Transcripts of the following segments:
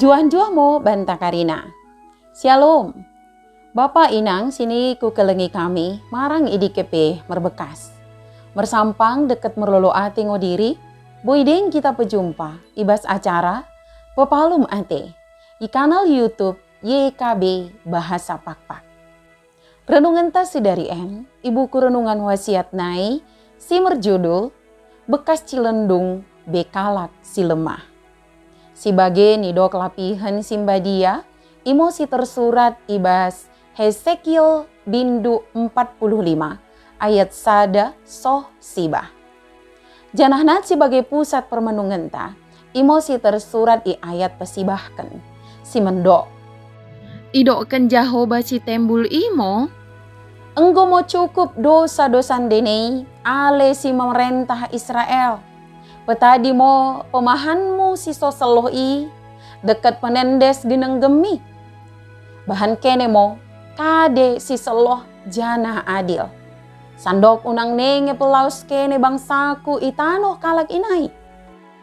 Juan-juan mo banta Karina. Shalom. Bapak inang sini ku kelengi kami marang idi kepe merbekas. Mersampang deket merlolo ate ngodiri, boideng kita pejumpa ibas acara Pepalum ate di kanal YouTube YKB Bahasa Pakpak. Renungan tas dari ibuku renungan wasiat nai si merjudul Bekas Cilendung Bekalak si lemah. Sebagai nido kelapihan simbadia, emosi tersurat ibas Hesekiel bindu 45 ayat sada soh sibah. Janahna sebagai pusat permenungan ta, emosi tersurat i ayat pesibahkan. Si mendok. Idokkan Jahoba si tembul imo, enggo mo cukup dosa-dosan dene ale si memerintah Israel. Petadi mo pemahanmu si soselohi dekat penendes dinenggemi. Bahan kene mo kade si seloh jana adil. Sandok unang nenge pelaus kene bangsaku itano kalak inai.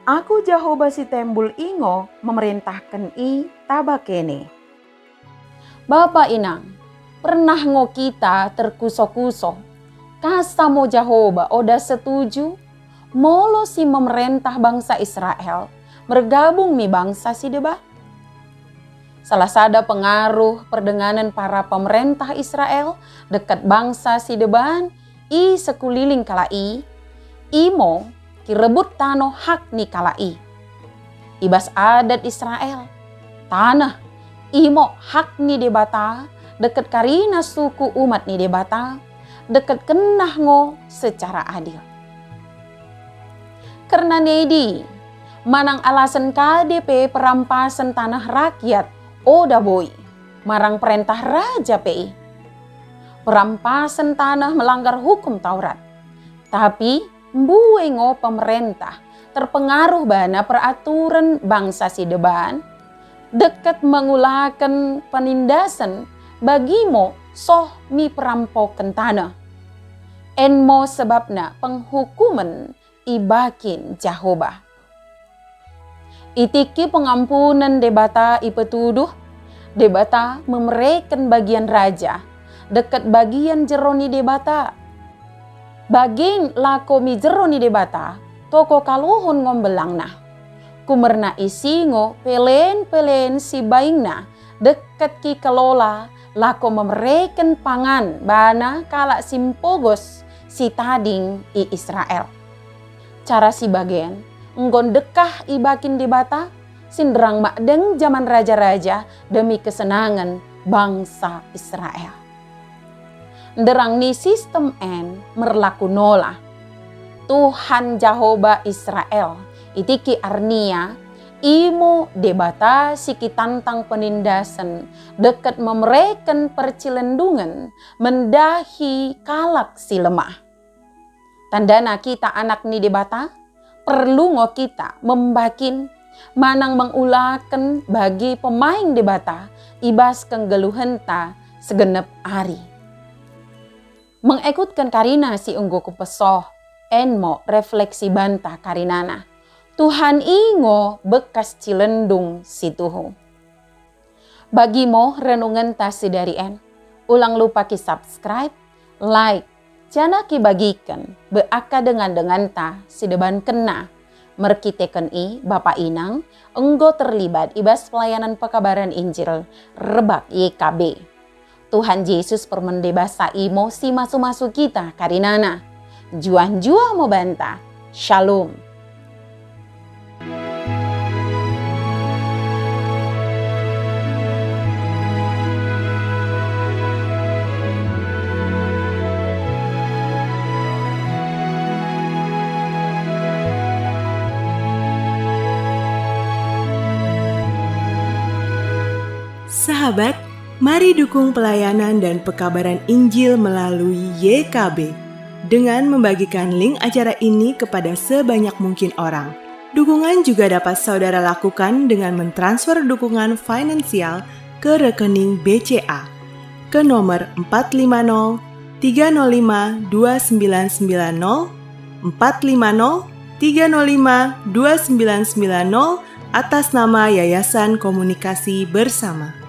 Aku Jahoba si tembul ingo memerintahkan i taba kene. Bapak inang, pernah ngo kita terkuso-kuso. Kasa mo Jahoba oda setuju molo si memerintah bangsa Israel bergabung mi bangsa si deba. Salah sada pengaruh perdenganan para pemerintah Israel dekat bangsa si deban i sekuliling kalai imo kirebut tano hak ni kalai. Ibas adat Israel tanah imo hak ni debata dekat karina suku umat ni debata dekat kenah ngo secara adil. Karena nedi, manang alasan KDP perampasan tanah rakyat oda boy, marang perintah raja PI. Perampasan tanah melanggar hukum Taurat. Tapi mbuengo pemerintah terpengaruh bana peraturan bangsa si deban, dekat mengulakan penindasan bagimo soh mi perampokan tanah. Enmo sebabna penghukuman ibakin Jahoba. Itiki pengampunan debata ipetuduh, debata memereken bagian raja, dekat bagian jeroni debata. Bagin lako mi jeroni debata, toko kaluhun ngombelang nah. Kumerna isingo pelen si baingna, dekat ki kelola, lako memereken pangan, bana kalak simpogos si tading i Israel. Cara si bagian, enggon dekah ibakin debata, sinderang makdeng zaman raja-raja demi kesenangan bangsa Israel. Derang ni sistem merlaku nola. Tuhan Jahoba Israel, itiki arnia, imo debata siki tantang penindasan, dekat memereken percilendungan, mendahi kalak si lemah. Tandana kita anak ni debata, perlu ngo kita membakin manang mengulakan bagi pemain debata ibas kenggeluhenta segenep ari. Mengikutkan Karina si unggo kupesoh, enmo refleksi bantah Karinana. Tuhan ingo bekas cilendung si tuhu. Bagimo renungan tasi dari ulang lupa ki subscribe, like, jana ki bagikan beaka dengan ta si deban kena merkiteken i Bapak Inang enggo terlibat ibas pelayanan pekabaran Injil rebak YKB. Tuhan Yesus permendebasa imo si masu-masu kita Karinana. Juan-juan mo banta. Shalom. Sahabat, mari dukung pelayanan dan pekabaran Injil melalui YKB dengan membagikan link acara ini kepada sebanyak mungkin orang. Dukungan juga dapat saudara lakukan dengan mentransfer dukungan finansial ke rekening BCA ke nomor 450 305 2990 450 305 2990 atas nama Yayasan Komunikasi Bersama.